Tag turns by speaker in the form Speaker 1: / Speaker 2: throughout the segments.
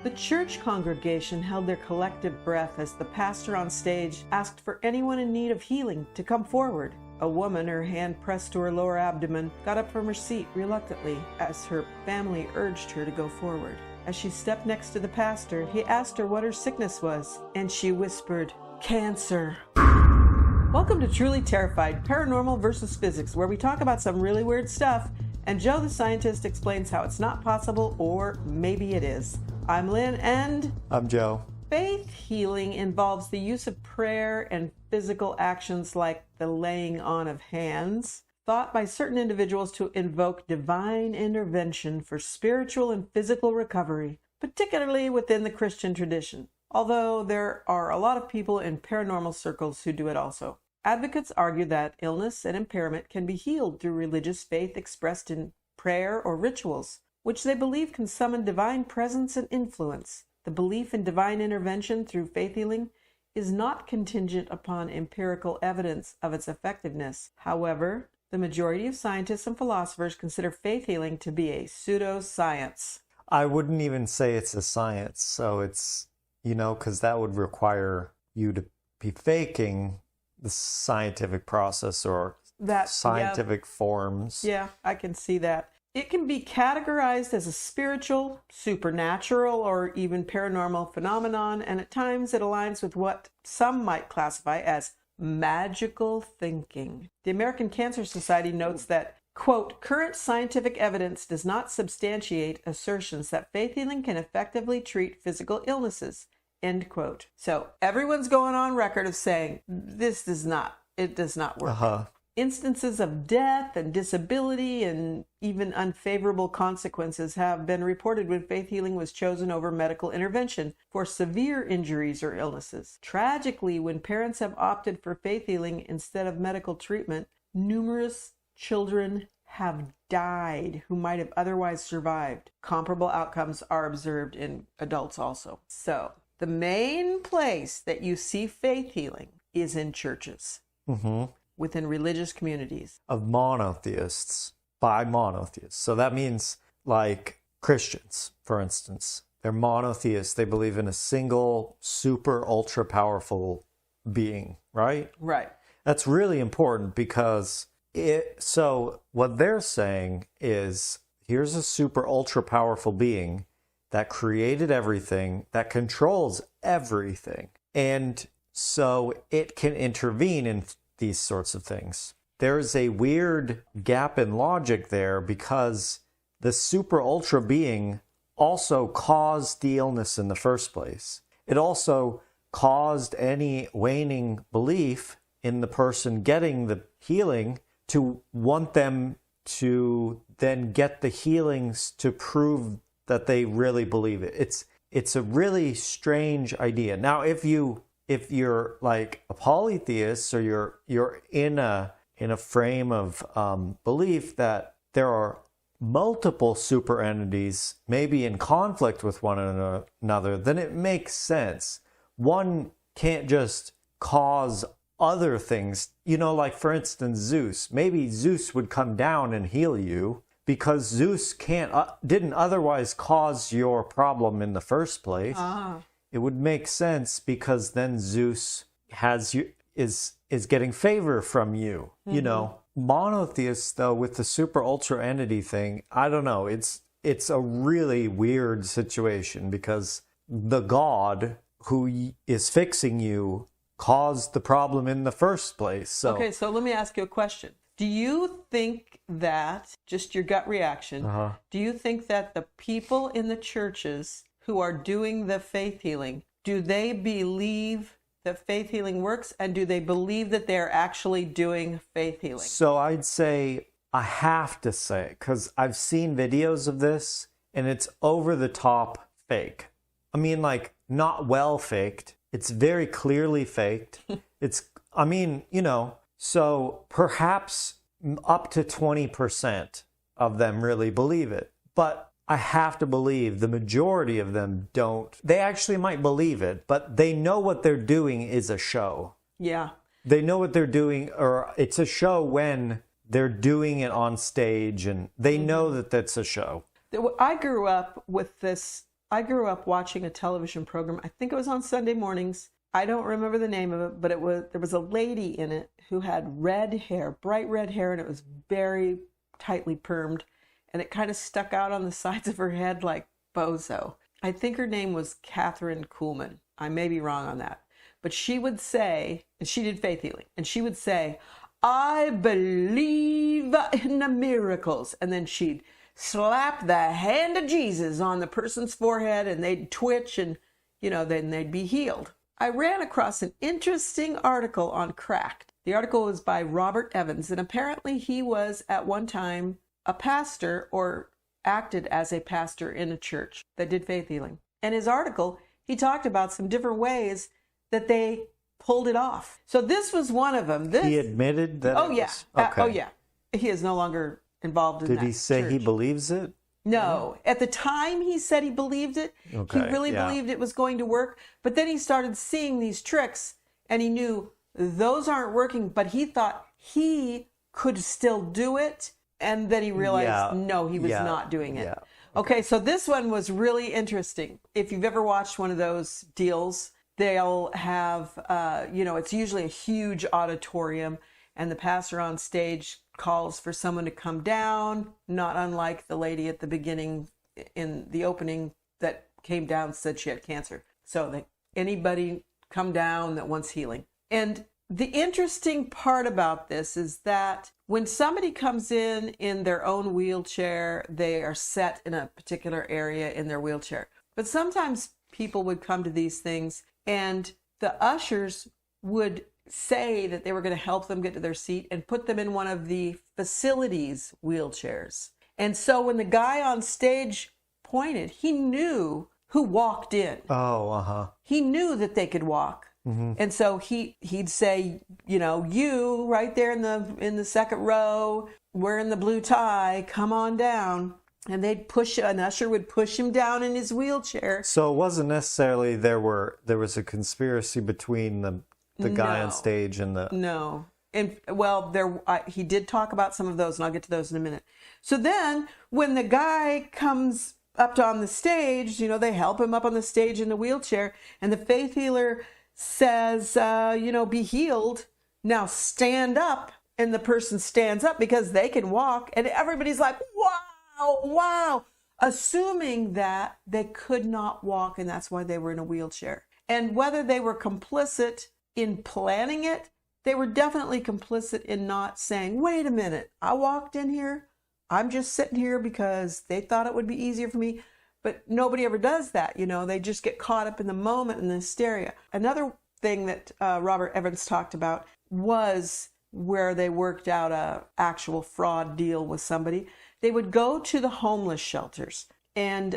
Speaker 1: The church congregation held their collective breath as the pastor on stage asked for anyone in need of healing to come forward. A woman, her hand pressed to her lower abdomen, got up from her seat reluctantly as her family urged her to go forward. As she stepped next to the pastor, he asked her what her sickness was, and she whispered, "Cancer." Welcome to Truly Terrified, Paranormal versus Physics, where we talk about some really weird stuff, and Joe the scientist explains how it's not possible, or maybe it is. I'm Lynn, and
Speaker 2: I'm Joe.
Speaker 1: Faith healing involves the use of prayer and physical actions like the laying on of hands, thought by certain individuals to invoke divine intervention for spiritual and physical recovery, particularly within the Christian tradition. Although there are a lot of people in paranormal circles who do it also. Advocates argue that illness and impairment can be healed through religious faith expressed in prayer or rituals, which they believe can summon divine presence and influence. The belief in divine intervention through faith healing is not contingent upon empirical evidence of its effectiveness. However, the majority of scientists and philosophers consider faith healing to be a pseudoscience.
Speaker 2: I wouldn't even say it's a science, so it's, because that would require you to be faking the scientific process or scientific forms.
Speaker 1: Yeah, I can see that. It can be categorized as a spiritual, supernatural, or even paranormal phenomenon, and at times it aligns with what some might classify as magical thinking. The American Cancer Society notes that, quote, current scientific evidence does not substantiate assertions that faith healing can effectively treat physical illnesses, end quote. So everyone's going on record of saying it does not work. Instances of death and disability and even unfavorable consequences have been reported when faith healing was chosen over medical intervention for severe injuries or illnesses. Tragically, when parents have opted for faith healing instead of medical treatment, numerous children have died who might have otherwise survived. Comparable outcomes are observed in adults also. So, the main place that you see faith healing is in churches. Within religious communities.
Speaker 2: Of monotheists, by monotheists. So that means like Christians, for instance. They're monotheists. They believe in a single, super, ultra powerful being, right?
Speaker 1: Right.
Speaker 2: That's really important because so what they're saying is, here's a super, ultra powerful being that created everything, that controls everything. And so it can intervene in these sorts of things. There's a weird gap in logic there because the super ultra being also caused the illness in the first place. It also caused any waning belief in the person getting the healing to want them to then get the healings to prove that they really believe it. It's a really strange idea. Now, if you're like a polytheist, or you're in a frame of belief that there are multiple super entities, maybe in conflict with one another, then it makes sense. One can't just cause other things. Like for instance, Zeus. Maybe Zeus would come down and heal you because Zeus didn't otherwise cause your problem in the first place. It would make sense because then Zeus is getting favor from you. Monotheists, though, with the super ultra entity thing, I don't know. It's a really weird situation because the God who is fixing you caused the problem in the first place.
Speaker 1: Okay, so let me ask you a question. Do you think that, just your gut reaction, do you think that the people in the churches who are doing the faith healing, do they believe that faith healing works, and do they believe that they're actually doing faith healing?
Speaker 2: So I'd say, I have to say, because I've seen videos of this and it's over the top fake. I mean, like, not well faked. It's very clearly faked. So perhaps up to 20% of them really believe it. But I have to believe the majority of them don't. They actually might believe it, but they know what they're doing is a show.
Speaker 1: Yeah.
Speaker 2: They know what they're doing, or it's a show when they're doing it on stage, and they know that that's a show.
Speaker 1: I grew up with this I grew up watching a television program. I think it was on Sunday mornings. I don't remember the name of it, but there was a lady in it who had red hair, bright red hair, and it was very tightly permed, and it kind of stuck out on the sides of her head like bozo. I think her name was Catherine Kuhlman. I may be wrong on that. But she would say, and she did faith healing, and she would say, I believe in the miracles. And then she'd slap the hand of Jesus on the person's forehead and they'd twitch and, then they'd be healed. I ran across an interesting article on Cracked. The article was by Robert Evans, and apparently he was at one time a pastor or acted as a pastor in a church that did faith healing. In his article, he talked about some different ways that they pulled it off. So this was one of them.
Speaker 2: He admitted that.
Speaker 1: Oh, yeah. Okay. Oh, yeah. He is no longer involved in that.
Speaker 2: Did he say
Speaker 1: church.
Speaker 2: He believes it?
Speaker 1: No. At the time he said he believed it.
Speaker 2: Okay,
Speaker 1: He really believed it was going to work. But then he started seeing these tricks and he knew those aren't working, but he thought he could still do it. And then he realized, no, he was not doing it.
Speaker 2: Yeah.
Speaker 1: Okay, so this one was really interesting. If you've ever watched one of those deals, they'll have, it's usually a huge auditorium, and the pastor on stage calls for someone to come down, not unlike the lady at the beginning in the opening that came down said she had cancer. So anybody come down that wants healing. And the interesting part about this is that when somebody comes in their own wheelchair, they are set in a particular area in their wheelchair. But sometimes people would come to these things and the ushers would say that they were going to help them get to their seat and put them in one of the facilities wheelchairs. And so when the guy on stage pointed, he knew who walked in.
Speaker 2: Oh, uh-huh.
Speaker 1: He knew that they could walk. Mm-hmm. And so he'd say, you right there in the second row, wearing the blue tie, come on down. And an usher would push him down in his wheelchair.
Speaker 2: So it wasn't necessarily there was a conspiracy between the guy on stage and the...
Speaker 1: No. And he did talk about some of those, and I'll get to those in a minute. So then when the guy comes up on the stage, they help him up on the stage in the wheelchair, and the faith healer says, be healed. Now stand up. And the person stands up because they can walk. And everybody's like, wow. Assuming that they could not walk and that's why they were in a wheelchair. And whether they were complicit in planning it, they were definitely complicit in not saying, wait a minute, I walked in here. I'm just sitting here because they thought it would be easier for me. But nobody ever does that. They just get caught up in the moment and the hysteria. Another thing that Robert Evans talked about was where they worked out a actual fraud deal with somebody. They would go to the homeless shelters and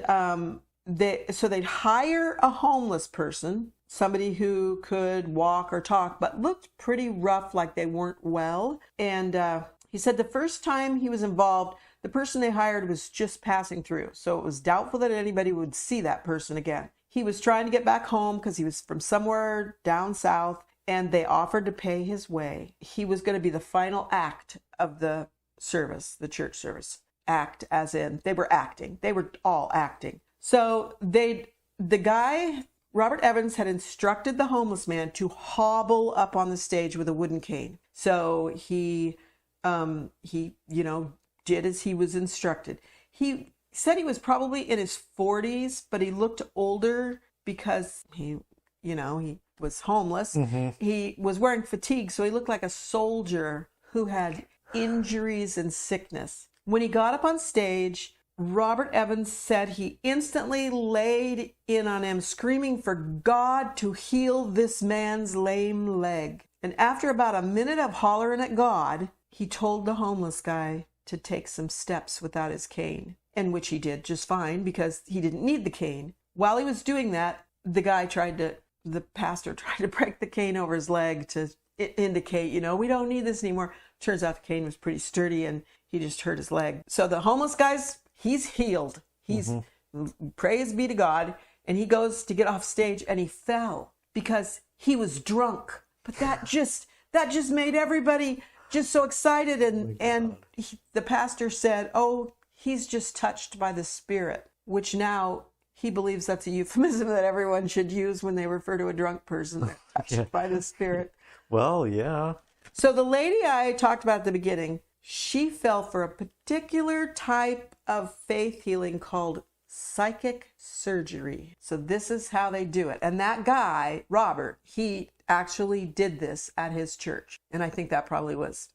Speaker 1: they'd hire a homeless person, somebody who could walk or talk, but looked pretty rough, like they weren't well. And he said the first time he was involved, the person they hired was just passing through, so it was doubtful that anybody would see that person again. He was trying to get back home because he was from somewhere down south, and they offered to pay his way. He was going to be the final act of the service, the church service. Act as in they were acting. They were all acting. So the guy, Robert Evans, had instructed the homeless man to hobble up on the stage with a wooden cane. So he did as he was instructed. He said he was probably in his 40s, but he looked older because he was homeless. Mm-hmm. He was wearing fatigue, so he looked like a soldier who had injuries and sickness. When he got up on stage, Robert Evans said he instantly laid in on him, screaming for God to heal this man's lame leg. And after about a minute of hollering at God, he told the homeless guy to take some steps without his cane, and which he did just fine because he didn't need the cane. While he was doing that, the pastor tried to break the cane over his leg to indicate, we don't need this anymore. Turns out the cane was pretty sturdy and he just hurt his leg. So the homeless guy's, he's healed. He's, praise be to God. And he goes to get off stage and he fell because he was drunk. But that just made everybody just so excited. And the pastor said, oh, he's just touched by the Spirit, which now he believes that's a euphemism that everyone should use when they refer to a drunk person that's touched by the Spirit.
Speaker 2: Well, yeah.
Speaker 1: So the lady I talked about at the beginning, she fell for a particular type of faith healing called psychic surgery. So this is how they do it. And that guy, Robert, he actually did this at his church. And I think that probably was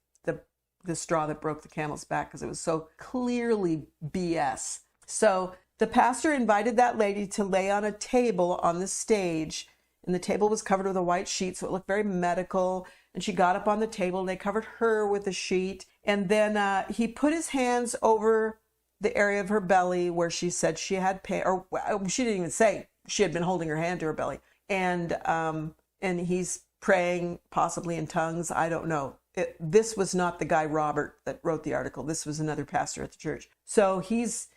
Speaker 1: the straw that broke the camel's back, because it was so clearly BS. So the pastor invited that lady to lay on a table on the stage, and the table was covered with a white sheet, so it looked very medical. And she got up on the table, and they covered her with a sheet. And then he put his hands over the area of her belly where she said she had pain, or she didn't even say she had been holding her hand to her belly. And he's praying, possibly in tongues. I don't know. This was not the guy Robert that wrote the article. This was another pastor at the church. So he's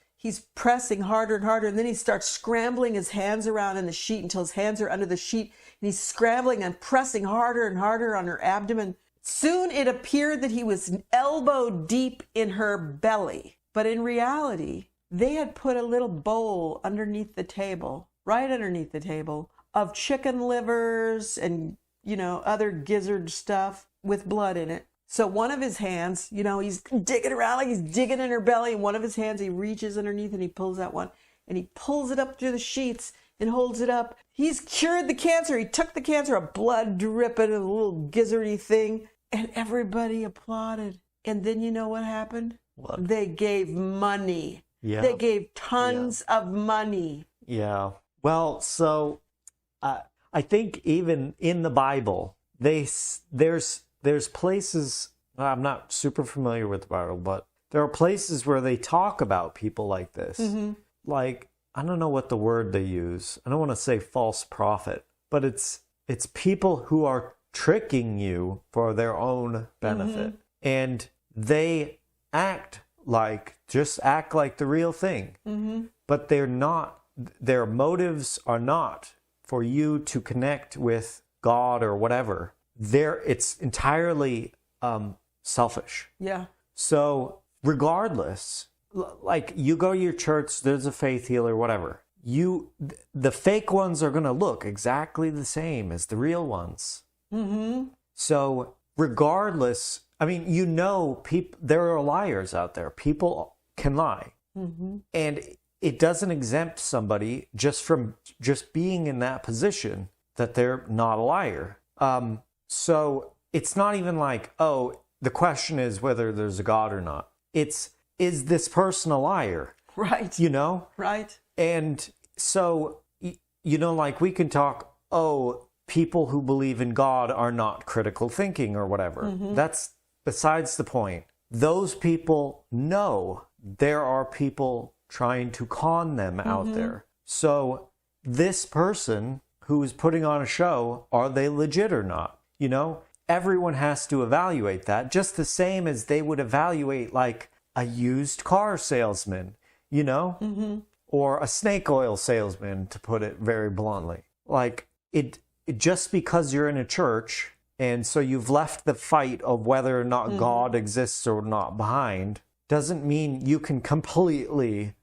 Speaker 1: pressing harder and harder, and then he starts scrambling his hands around in the sheet until his hands are under the sheet, and he's scrambling and pressing harder and harder on her abdomen. Soon it appeared that he was elbow deep in her belly, but in reality, they had put a little bowl underneath the table, right underneath the table, of chicken livers and, other gizzard stuff with blood in it. So one of his hands, he's digging around like he's digging in her belly. And one of his hands, he reaches underneath and he pulls that one and he pulls it up through the sheets and holds it up. He's cured the cancer. He took the cancer, a blood dripping, a little gizzardy thing. And everybody applauded. And then you know what happened?
Speaker 2: What?
Speaker 1: They gave money.
Speaker 2: Yeah.
Speaker 1: They gave tons of money.
Speaker 2: Yeah. Well, so I think even in the Bible, there's places, I'm not super familiar with the Bible, but there are places where they talk about people like this. Mm-hmm. Like, I don't know what the word they use. I don't want to say false prophet, but it's people who are tricking you for their own benefit. Mm-hmm. And they act like the real thing. Mm-hmm. But their motives are not for you to connect with God or whatever. It's entirely selfish.
Speaker 1: Yeah.
Speaker 2: So regardless, like you go to your church, there's a faith healer, whatever. The fake ones are going to look exactly the same as the real ones. Mm-hmm. So regardless, I mean, there are liars out there. People can lie. Mm-hmm. And it doesn't exempt somebody just from just being in that position that they're not a liar. So it's not even like, the question is whether there's a God or not. Is this person a liar?
Speaker 1: Right. Right.
Speaker 2: And so, like we can talk, people who believe in God are not critical thinking or whatever. Mm-hmm. That's besides the point. Those people know there are people trying to con them out there. So this person who is putting on a show, are they legit or not? Everyone has to evaluate that, just the same as they would evaluate like a used car salesman, or a snake oil salesman, to put it very bluntly. Like it just because you're in a church and so you've left the fight of whether or not God exists or not behind, doesn't mean you can completely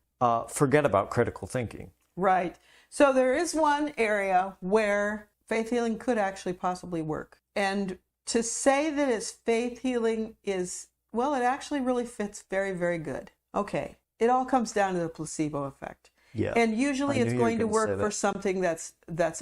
Speaker 2: forget about critical thinking.
Speaker 1: Right. So there is one area where faith healing could actually possibly work. And to say that it's faith healing it actually really fits very, very good. Okay. It all comes down to the placebo effect.
Speaker 2: Yeah.
Speaker 1: And usually it's going to work for something that's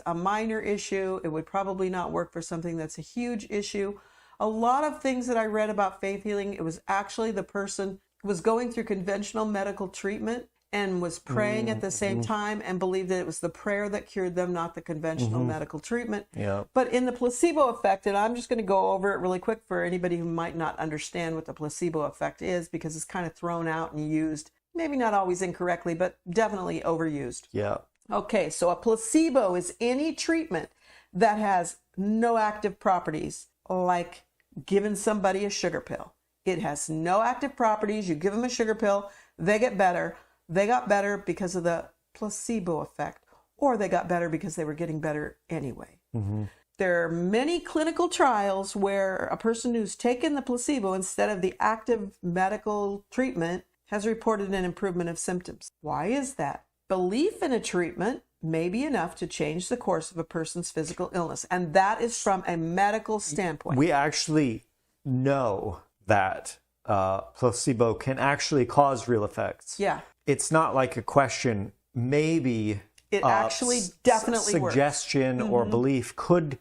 Speaker 1: a minor issue. It would probably not work for something that's a huge issue. A lot of things that I read about faith healing, it was actually the person was going through conventional medical treatment and was praying at the same time and believed that it was the prayer that cured them, not the conventional medical treatment.
Speaker 2: Yeah.
Speaker 1: But in the placebo effect, and I'm just going to go over it really quick for anybody who might not understand what the placebo effect is, because it's kind of thrown out and used, maybe not always incorrectly, but definitely overused.
Speaker 2: Yeah.
Speaker 1: Okay, so a placebo is any treatment that has no active properties, like giving somebody a sugar pill. It has no active properties. You give them a sugar pill, they get better. They got better because of the placebo effect, or they got better because they were getting better anyway. Mm-hmm. There are many clinical trials where a person who's taken the placebo instead of the active medical treatment has reported an improvement of symptoms. Why is that? belief in a treatment may be enough to change the course of a person's physical illness. And that is from a medical standpoint.
Speaker 2: We actually know that placebo can actually cause real effects.
Speaker 1: Yeah.
Speaker 2: It's not like a question, maybe
Speaker 1: It actually definitely works.
Speaker 2: suggestion or belief could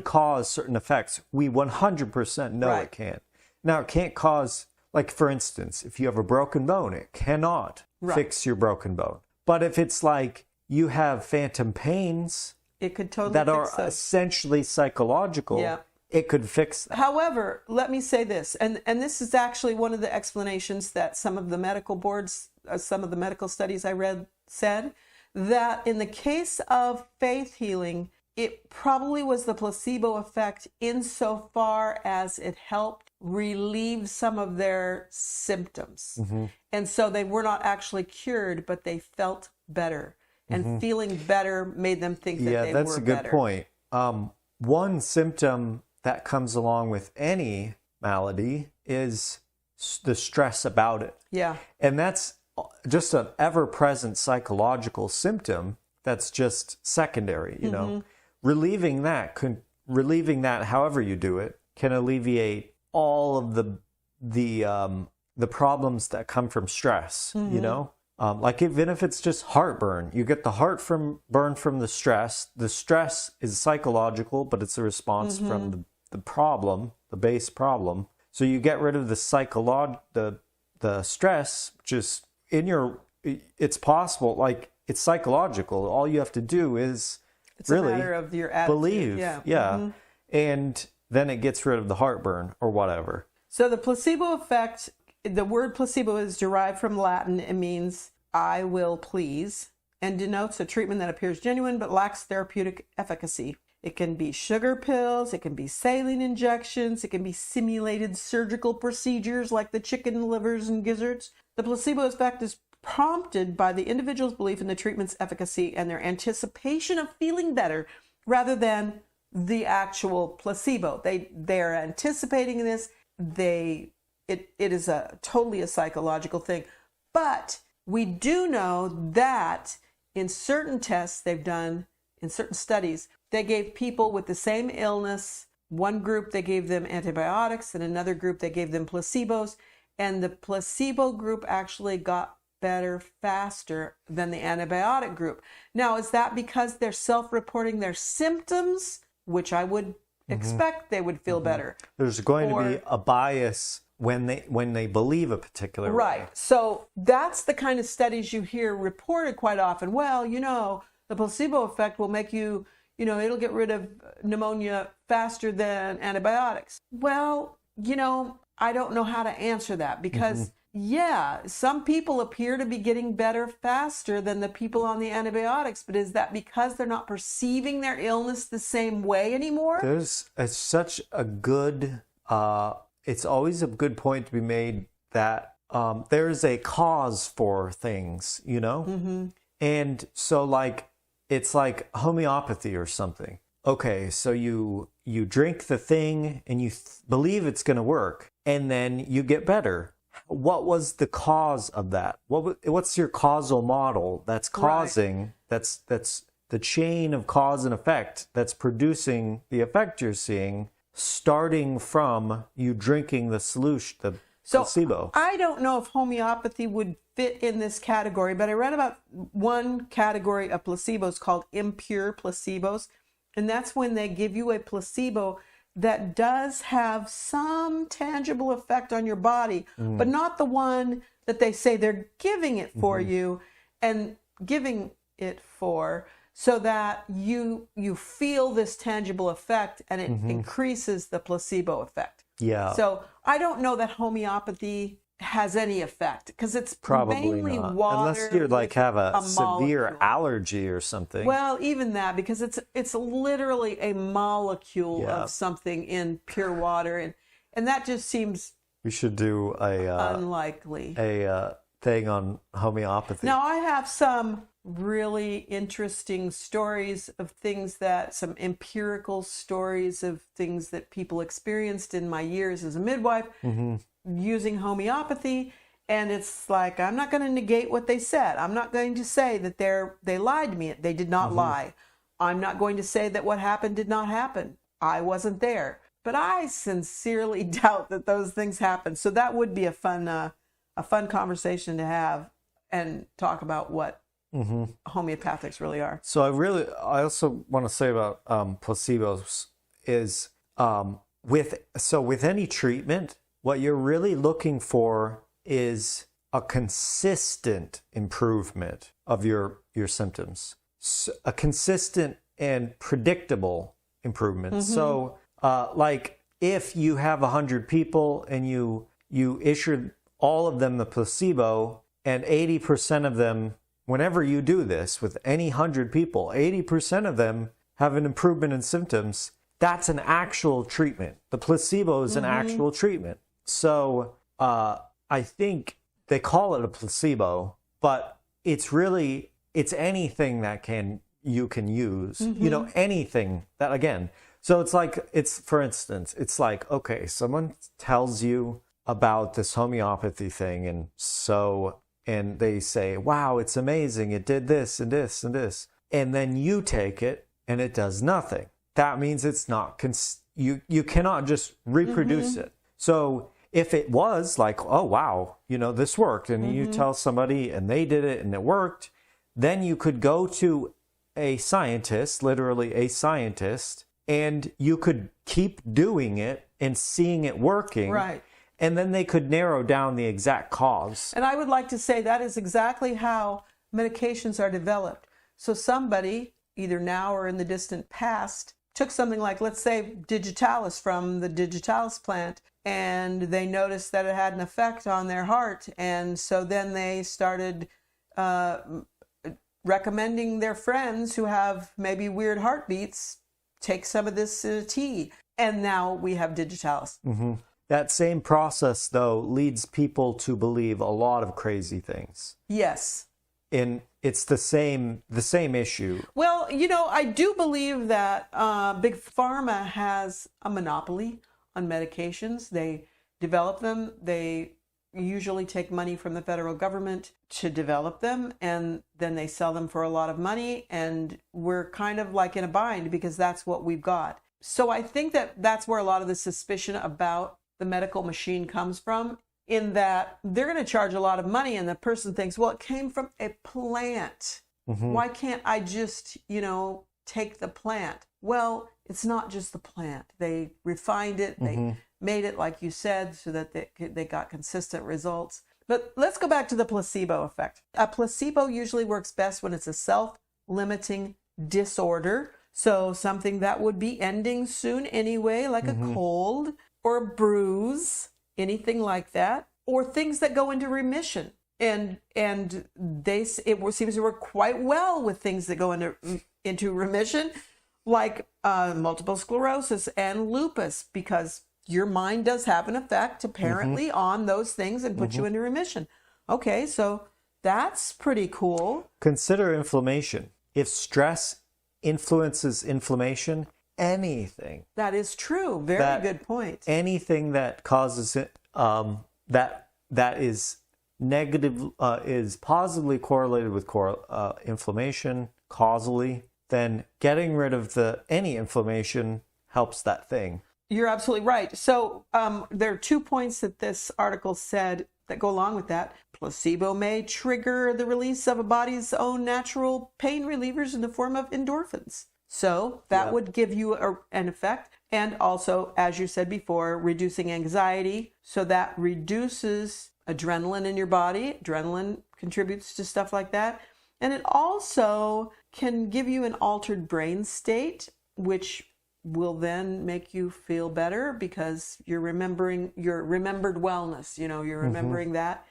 Speaker 2: cause certain effects. We 100% know
Speaker 1: Right.
Speaker 2: it can. Now, it can't cause, like, for instance, if you have a broken bone, it cannot fix your broken bone. But if it's like you have phantom pains
Speaker 1: It could totally
Speaker 2: that are
Speaker 1: fix those.
Speaker 2: essentially psychological,
Speaker 1: Yeah.
Speaker 2: it could fix that.
Speaker 1: However, let me say this, and this is actually one of the explanations that some of the medical boards, some of the medical studies I read said, that in the case of faith healing, it probably was the placebo effect insofar as it helped relieve some of their symptoms. And so they were not actually cured, but they felt better. And feeling better made them think that they were better.
Speaker 2: Yeah, that's a good point. One symptom that comes along with any malady is the stress about it.
Speaker 1: Yeah.
Speaker 2: And that's just an ever-present psychological symptom that's just secondary, you know. Relieving that, however you do it, can alleviate all of the problems that come from stress, you know. Like even if it's just heartburn, you get the burn from the stress. The stress is psychological, but it's a response from the problem, the base problem. So you get rid of the stress, which is it's possible, like it's psychological. All you have to do is
Speaker 1: It's
Speaker 2: really
Speaker 1: a matter of your attitude.
Speaker 2: believe.
Speaker 1: Yeah.
Speaker 2: And then it gets rid of the heartburn or whatever.
Speaker 1: So the placebo effect, the word placebo is derived from Latin. It means I will please and denotes a treatment that appears genuine but lacks therapeutic efficacy. It can be sugar pills, it can be saline injections, it can be simulated surgical procedures like the chicken livers and gizzards. The placebo effect is prompted by the individual's belief in the treatment's efficacy and their anticipation of feeling better rather than the actual placebo. They're anticipating this. It is totally a psychological thing. But we do know that in certain tests they've done, in certain studies, they gave people with the same illness, one group they gave them antibiotics, and another group they gave them placebos, and the placebo group actually got better faster than the antibiotic group. Now, is that because they're self-reporting their symptoms, which I would expect they would feel better?
Speaker 2: There's going to be a bias when they believe a particular way.
Speaker 1: Right. So that's the kind of studies you hear reported quite often. Well, the placebo effect will make you, it'll get rid of pneumonia faster than antibiotics. Well, I don't know how to answer that because, some people appear to be getting better faster than the people on the antibiotics. But is that because they're not perceiving their illness the same way anymore?
Speaker 2: It's such a good, it's always a good point to be made that there's a cause for things, And so it's like homeopathy or something. Okay, so you drink the thing and you believe it's going to work and then you get better. What was the cause of that? What's your causal model that's causing, that's the chain of cause and effect that's producing the effect you're seeing, starting from you drinking the solution, the placebo?
Speaker 1: I don't know if homeopathy would fit in this category, but I read about one category of placebos called impure placebos. And that's when they give you a placebo that does have some tangible effect on your body, but not the one that they say they're giving it for you and giving it for so that you feel this tangible effect and it increases the placebo effect.
Speaker 2: Yeah.
Speaker 1: So I don't know that homeopathy has any effect because it's
Speaker 2: Probably
Speaker 1: mainly
Speaker 2: not.
Speaker 1: water.
Speaker 2: Unless you have a severe
Speaker 1: molecule.
Speaker 2: Allergy or something.
Speaker 1: Well, even that, because it's literally a molecule of something in pure water, and that just seems
Speaker 2: we should do
Speaker 1: unlikely.
Speaker 2: A thing on homeopathy.
Speaker 1: Now, I have some really interesting stories of some empirical stories of things that people experienced in my years as a midwife using homeopathy. And it's like, I'm not going to negate what they said. I'm not going to say that they lied to me. They did not lie. I'm not going to say that what happened did not happen. I wasn't there. But I sincerely doubt that those things happen. So that would be a fun conversation to have and talk about what homeopathics really are.
Speaker 2: So I also want to say about placebos is with any treatment, what you're really looking for is a consistent improvement of your symptoms, a consistent and predictable improvement. So like if you have 100 people and you issue all of them the placebo, and 80% of them, whenever you do this with any 100 people, 80% of them have an improvement in symptoms, that's an actual treatment. The placebo is an actual treatment. So I think they call it a placebo, but it's anything that you can use, anything that, again, so for instance, it's like, okay, someone tells you about this homeopathy thing, and they say, wow, it's amazing, it did this and this and this, and then you take it and it does nothing. That means it's not, you cannot just reproduce it. So if it was like, oh, wow, this worked, and you tell somebody and they did it and it worked, then you could go to a scientist, literally a scientist, and you could keep doing it and seeing it working.
Speaker 1: Right.
Speaker 2: And then they could narrow down the exact cause.
Speaker 1: And I would like to say that is exactly how medications are developed. So somebody, either now or in the distant past, took something like, let's say, Digitalis from the Digitalis plant, and they noticed that it had an effect on their heart. And so then they started recommending their friends who have maybe weird heartbeats, take some of this tea. And now we have Digitalis.
Speaker 2: That same process, though, leads people to believe a lot of crazy things.
Speaker 1: Yes.
Speaker 2: And it's the same issue.
Speaker 1: Well, I do believe that Big Pharma has a monopoly on medications. They develop them. They usually take money from the federal government to develop them, and then they sell them for a lot of money. And we're kind of like in a bind because that's what we've got. So I think that that's where a lot of the suspicion about the medical machine comes from, in that they're going to charge a lot of money, and the person thinks, well, it came from a plant. Why can't I just, take the plant? Well, it's not just the plant. They refined it. They made it, like you said, so that they got consistent results. But let's go back to the placebo effect. A placebo usually works best when it's a self-limiting disorder. So something that would be ending soon anyway, like a cold or a bruise, anything like that, or things that go into remission. And it seems to work quite well with things that go into remission, like multiple sclerosis and lupus, because your mind does have an effect apparently on those things and put you into remission. Okay, so that's pretty cool.
Speaker 2: Consider inflammation. If stress influences inflammation, anything.
Speaker 1: That is true. Very good point.
Speaker 2: Anything that causes it, that is negative, is positively correlated with inflammation causally, then getting rid of any inflammation helps that thing.
Speaker 1: You're absolutely right. So there are 2 points that this article said that go along with that. Placebo may trigger the release of a body's own natural pain relievers in the form of endorphins. So that would give you an effect. And also, as you said before, reducing anxiety. So that reduces adrenaline in your body. Adrenaline contributes to stuff like that. And it also can give you an altered brain state, which will then make you feel better because you're remembering your remembered wellness. You're remembering that.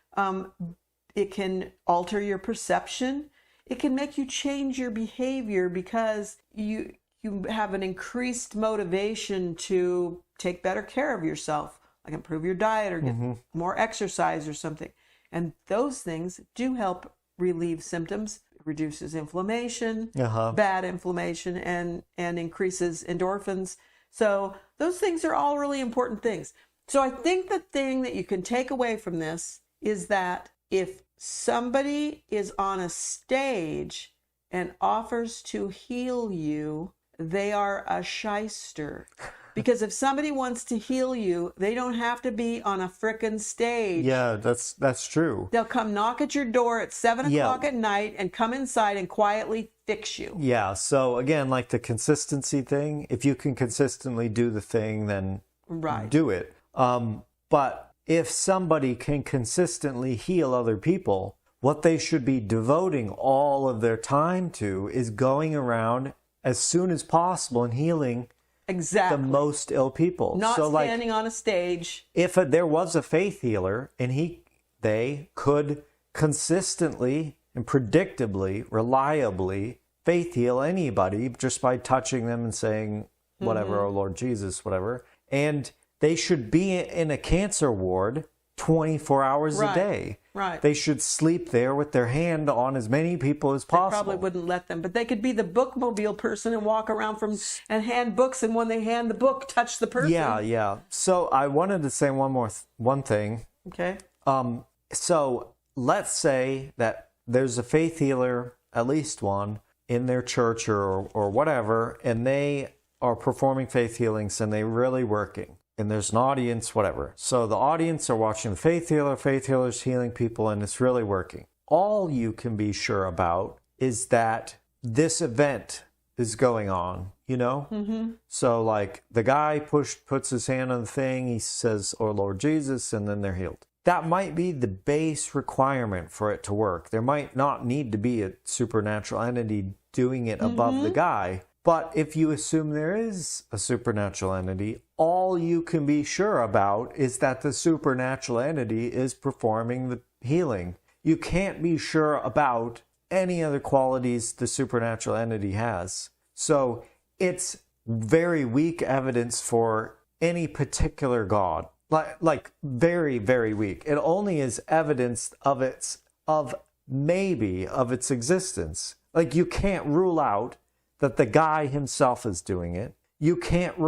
Speaker 1: It can alter your perception. It can make you change your behavior because you have an increased motivation to take better care of yourself, like improve your diet or get more exercise or something. And those things do help relieve symptoms. It reduces inflammation, bad inflammation, and increases endorphins. So those things are all really important things. So I think the thing that you can take away from this is that if somebody is on a stage and offers to heal you, they are a shyster. Because if somebody wants to heal you, they don't have to be on a frickin' stage.
Speaker 2: Yeah, that's true.
Speaker 1: They'll come knock at your door at 7 o'clock at night and come inside and quietly fix you.
Speaker 2: Yeah, so again, like the consistency thing, if you can consistently do the thing, then do it. But if somebody can consistently heal other people, what they should be devoting all of their time to is going around as soon as possible and healing the most ill people.
Speaker 1: Not standing on a stage.
Speaker 2: If there was a faith healer and they could consistently and predictably, reliably faith heal anybody just by touching them and saying whatever, oh Lord Jesus, whatever. And they should be in a cancer ward 24 hours a day.
Speaker 1: Right.
Speaker 2: They should sleep there with their hand on as many people as possible.
Speaker 1: They probably wouldn't let them, but they could be the bookmobile person and walk around and hand books, and when they hand the book, touch the person.
Speaker 2: Yeah. So I wanted to say one thing.
Speaker 1: Okay.
Speaker 2: So let's say that there's a faith healer, at least one, in their church or whatever, and they are performing faith healings and they're really working. And there's an audience, whatever. So the audience are watching the faith healer's healing people, and it's really working. All you can be sure about is that this event is going on, you know? Mm-hmm. So like the guy puts his hand on the thing, he says, oh Lord Jesus, and then they're healed. That might be the base requirement for it to work. There might not need to be a supernatural entity doing it above the guy. But if you assume there is a supernatural entity, all you can be sure about is that the supernatural entity is performing the healing. You can't be sure about any other qualities the supernatural entity has. So it's very weak evidence for any particular God. Like very, very weak. It only is evidence of its existence. Like you can't rule out that the guy himself is doing it. You can't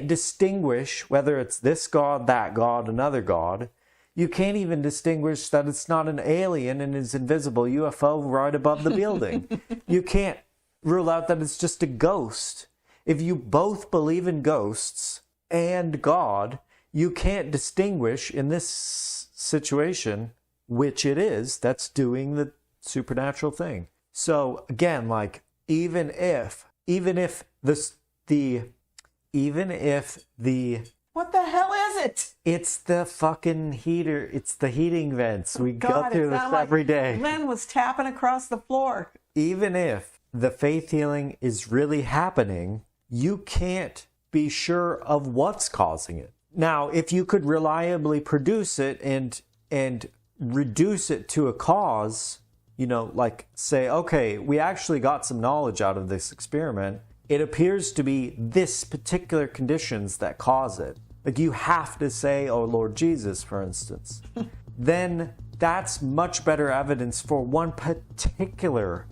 Speaker 2: distinguish whether it's this God, that God, another God. You can't even distinguish that it's not an alien and is invisible UFO right above the building. You can't rule out that it's just a ghost. If you both believe in ghosts and God, you can't distinguish in this situation which it is that's doing the supernatural thing. So again, like, even if the
Speaker 1: what the hell is it?
Speaker 2: It's the fucking heater. It's the heating vents. We go through this every day.
Speaker 1: Glenn was tapping across the floor.
Speaker 2: Even if the faith healing is really happening, you can't be sure of what's causing it. Now, if you could reliably produce it and reduce it to a cause, you know, like say, okay, we actually got some knowledge out of this experiment. It appears to be this particular conditions that cause it. Like you have to say, oh Lord Jesus, for instance. Then that's much better evidence for one particular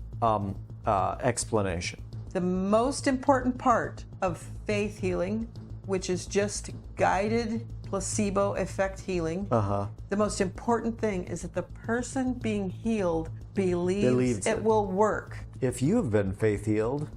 Speaker 2: explanation.
Speaker 1: The most important part of faith healing, which is just guided placebo effect healing, the most important thing is that the person being healed believes it will work.
Speaker 2: If you've been faith healed.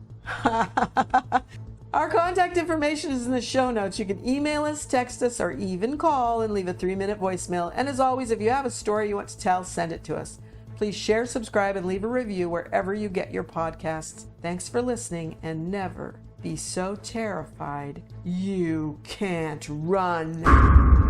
Speaker 1: Our contact information is in the show notes. You can email us, text us, or even call and leave a 3-minute voicemail. And as always, if you have a story you want to tell, send it to us. Please share, subscribe, and leave a review wherever you get your podcasts. Thanks for listening, and never be so terrified you can't run.